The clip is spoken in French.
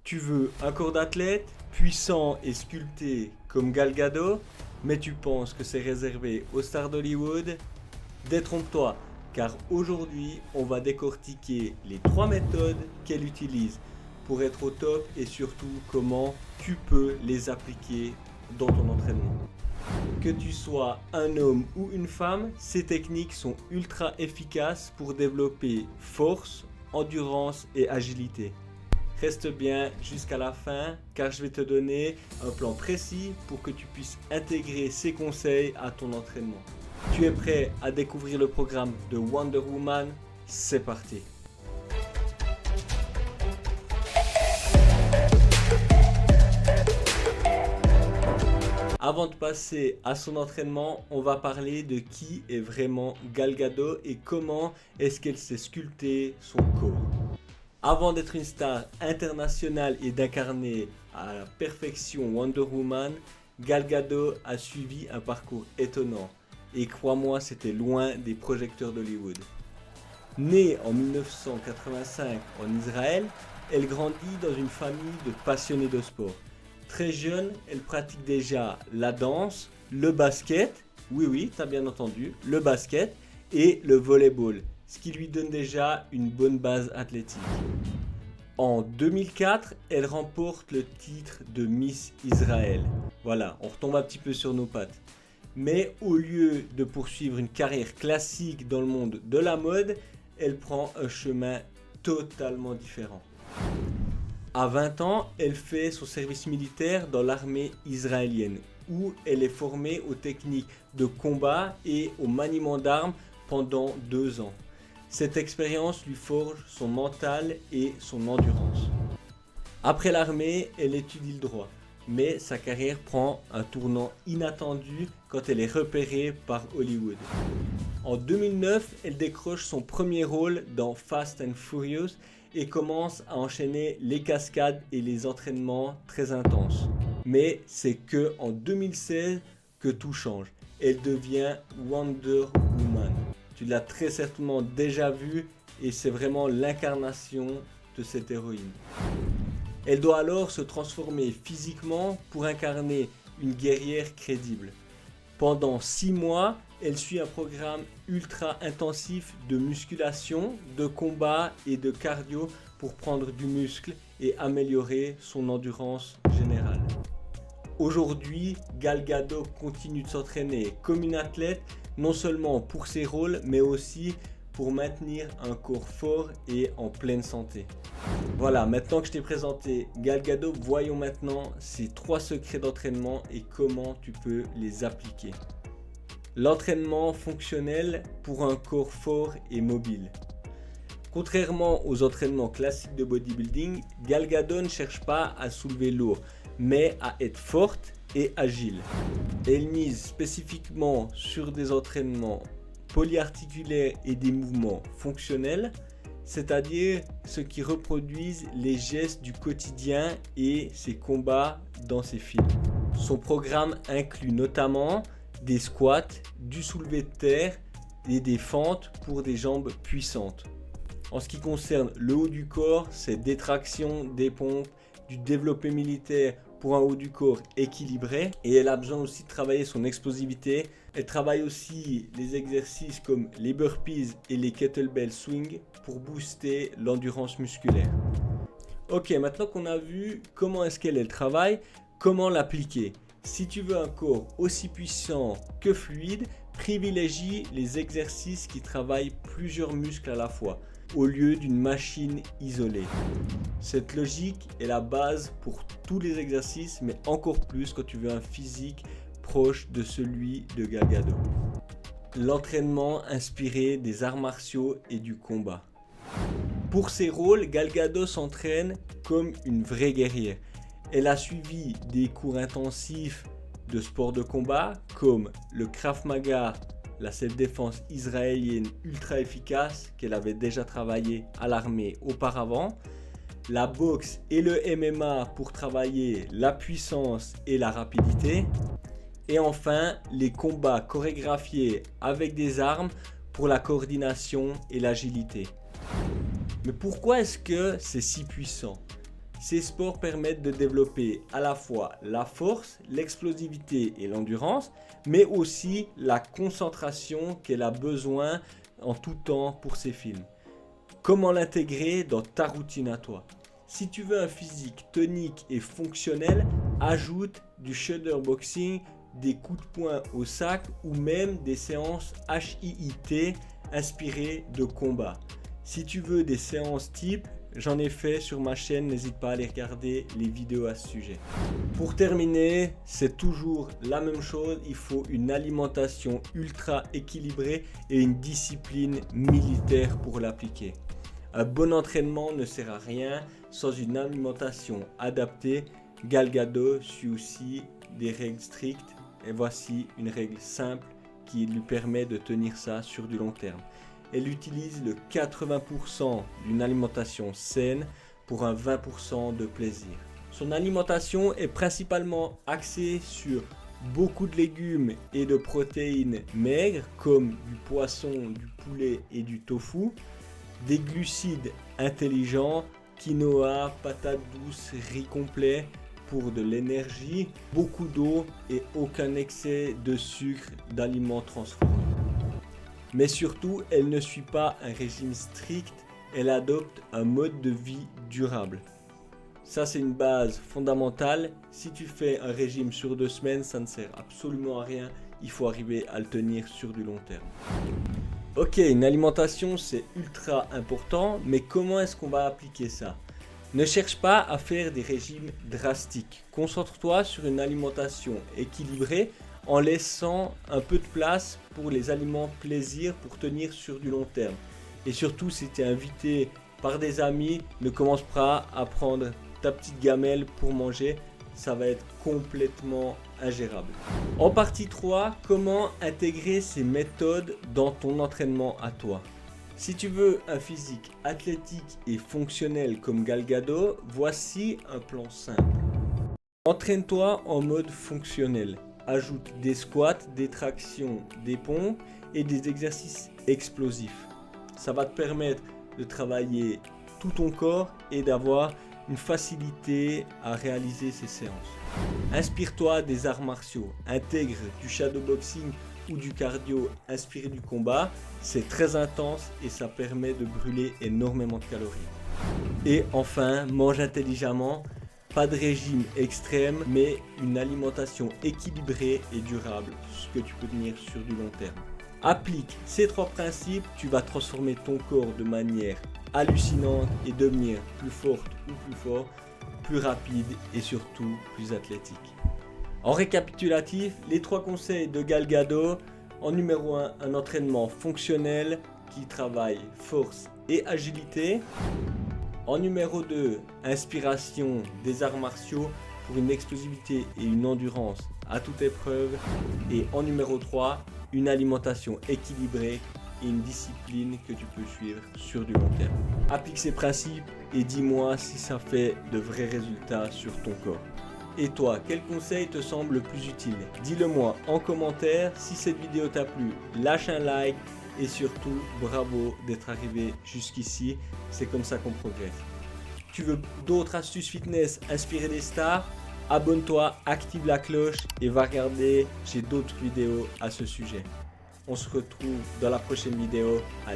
Tu veux un corps d'athlète, puissant et sculpté comme Gal Gadot, mais tu penses que c'est réservé aux stars d'Hollywood? Détrompe-toi, car aujourd'hui, on va décortiquer les 3 méthodes qu'elle utilise pour être au top et surtout comment tu peux les appliquer dans ton entraînement. Que tu sois un homme ou une femme, ces techniques sont ultra efficaces pour développer force, endurance et agilité. Reste bien jusqu'à la fin car je vais te donner un plan précis pour que tu puisses intégrer ces conseils à ton entraînement. Tu es prêt à découvrir le programme de Wonder Woman? C'est parti! Avant de passer à son entraînement, on va parler de qui est vraiment Gal Gadot et comment est-ce qu'elle s'est sculpté son corps. Avant d'être une star internationale et d'incarner à la perfection Wonder Woman, Gal Gadot a suivi un parcours étonnant. Et crois-moi, c'était loin des projecteurs d'Hollywood. Née en 1985 en Israël, elle grandit dans une famille de passionnés de sport. Très jeune, elle pratique déjà la danse, le basket, oui, t'as bien entendu, le basket et le volleyball, ce qui lui donne déjà une bonne base athlétique. En 2004, elle remporte le titre de Miss Israël. Voilà, on retombe un petit peu sur nos pattes. Mais au lieu de poursuivre une carrière classique dans le monde de la mode, elle prend un chemin totalement différent. À 20 ans, elle fait son service militaire dans l'armée israélienne, où elle est formée aux techniques de combat et au maniement d'armes pendant 2 ans. Cette expérience lui forge son mental et son endurance. Après l'armée, elle étudie le droit, mais sa carrière prend un tournant inattendu quand elle est repérée par Hollywood. En 2009, elle décroche son premier rôle dans Fast and Furious et commence à enchaîner les cascades et les entraînements très intenses. Mais c'est que en 2016 que tout change. Elle devient Wonder Woman. Tu l'as très certainement déjà vu et c'est vraiment l'incarnation de cette héroïne. Elle doit alors se transformer physiquement pour incarner une guerrière crédible. Pendant 6 mois, elle suit un programme ultra intensif de musculation, de combat et de cardio pour prendre du muscle et améliorer son endurance générale. Aujourd'hui, Gal Gadot continue de s'entraîner comme une athlète, non seulement pour ses rôles, mais aussi pour maintenir un corps fort et en pleine santé. Voilà, maintenant que je t'ai présenté Gal Gadot, voyons maintenant ces 3 secrets d'entraînement et comment tu peux les appliquer. L'entraînement fonctionnel pour un corps fort et mobile. Contrairement aux entraînements classiques de bodybuilding, Gal Gadot ne cherche pas à soulever lourd, mais à être forte et agile. Elle mise spécifiquement sur des entraînements polyarticulaires et des mouvements fonctionnels, c'est-à-dire ceux qui reproduisent les gestes du quotidien et ses combats dans ses films. Son programme inclut notamment des squats, du soulevé de terre et des fentes pour des jambes puissantes. En ce qui concerne le haut du corps, c'est des tractions, des pompes, du développé militaire pour un haut du corps équilibré et elle a besoin aussi de travailler son explosivité. Elle travaille aussi les exercices comme les burpees et les kettlebell swing pour booster l'endurance musculaire. Ok, maintenant qu'on a vu comment est-ce qu'elle travaille, comment l'appliquer. Si tu veux un corps aussi puissant que fluide, privilégie les exercices qui travaillent plusieurs muscles à la fois, au lieu d'une machine isolée. Cette logique est la base pour tous les exercices, mais encore plus quand tu veux un physique proche de celui de Gal Gadot. L'entraînement inspiré des arts martiaux et du combat. Pour ses rôles, Gal Gadot s'entraîne comme une vraie guerrière. Elle a suivi des cours intensifs de sport de combat comme le Krav Maga, la self-défense israélienne ultra efficace qu'elle avait déjà travaillé à l'armée auparavant, la boxe et le MMA pour travailler la puissance et la rapidité, et enfin les combats chorégraphiés avec des armes pour la coordination et l'agilité. Mais pourquoi est-ce que c'est si puissant ? Ces sports permettent de développer à la fois la force, l'explosivité et l'endurance, mais aussi la concentration qu'elle a besoin en tout temps pour ses films. Comment l'intégrer dans ta routine à toi? Si tu veux un physique tonique et fonctionnel, ajoute du shadowboxing, des coups de poing au sac ou même des séances HIIT inspirées de combat. Si tu veux des séances type, j'en ai fait sur ma chaîne, n'hésite pas à aller regarder les vidéos à ce sujet. Pour terminer, c'est toujours la même chose, il faut une alimentation ultra équilibrée et une discipline militaire pour l'appliquer. Un bon entraînement ne sert à rien sans une alimentation adaptée. Gal Gadot suit aussi des règles strictes et voici une règle simple qui lui permet de tenir ça sur du long terme. Elle utilise le 80% d'une alimentation saine pour un 20% de plaisir. Son alimentation est principalement axée sur beaucoup de légumes et de protéines maigres comme du poisson, du poulet et du tofu, des glucides intelligents, quinoa, patates douces, riz complet pour de l'énergie, beaucoup d'eau et aucun excès de sucre, d'aliments transformés. Mais surtout, elle ne suit pas un régime strict, elle adopte un mode de vie durable. Ça, c'est une base fondamentale. Si tu fais un régime sur 2 semaines, ça ne sert absolument à rien. Il faut arriver à le tenir sur du long terme. Ok, une alimentation, c'est ultra important, mais comment est-ce qu'on va appliquer ça? Ne cherche pas à faire des régimes drastiques. Concentre-toi sur une alimentation équilibrée en laissant un peu de place pour les aliments plaisir pour tenir sur du long terme. Et surtout, si tu es invité par des amis, ne commence pas à prendre ta petite gamelle pour manger. Ça va être complètement ingérable. En partie 3, comment intégrer ces méthodes dans ton entraînement à toi? Si tu veux un physique athlétique et fonctionnel comme Gal Gadot, voici un plan simple. Entraîne-toi en mode fonctionnel. Ajoute des squats, des tractions, des pompes et des exercices explosifs. Ça va te permettre de travailler tout ton corps et d'avoir une facilité à réaliser ces séances. Inspire-toi des arts martiaux, intègre du shadowboxing ou du cardio inspiré du combat, c'est très intense et ça permet de brûler énormément de calories. Et enfin, mange intelligemment, pas de régime extrême, mais une alimentation équilibrée et durable, ce que tu peux tenir sur du long terme. Applique ces 3 principes, tu vas transformer ton corps de manière hallucinante et devenir plus forte ou plus fort, plus rapide et surtout plus athlétique. En récapitulatif, les 3 conseils de Gal Gadot. En numéro 1, un entraînement fonctionnel qui travaille force et agilité. En numéro 2, inspiration des arts martiaux pour une explosivité et une endurance à toute épreuve. Et en numéro 3, une alimentation équilibrée et une discipline que tu peux suivre sur du long terme. Applique ces principes et dis-moi si ça fait de vrais résultats sur ton corps. Et toi, quel conseil te semble le plus utile? Dis-le moi en commentaire. Si cette vidéo t'a plu, lâche un like et surtout, bravo d'être arrivé jusqu'ici. C'est comme ça qu'on progresse. Tu veux d'autres astuces fitness inspirées des stars? Abonne-toi, active la cloche et va regarder, j'ai d'autres vidéos à ce sujet. On se retrouve dans la prochaine vidéo. Allez.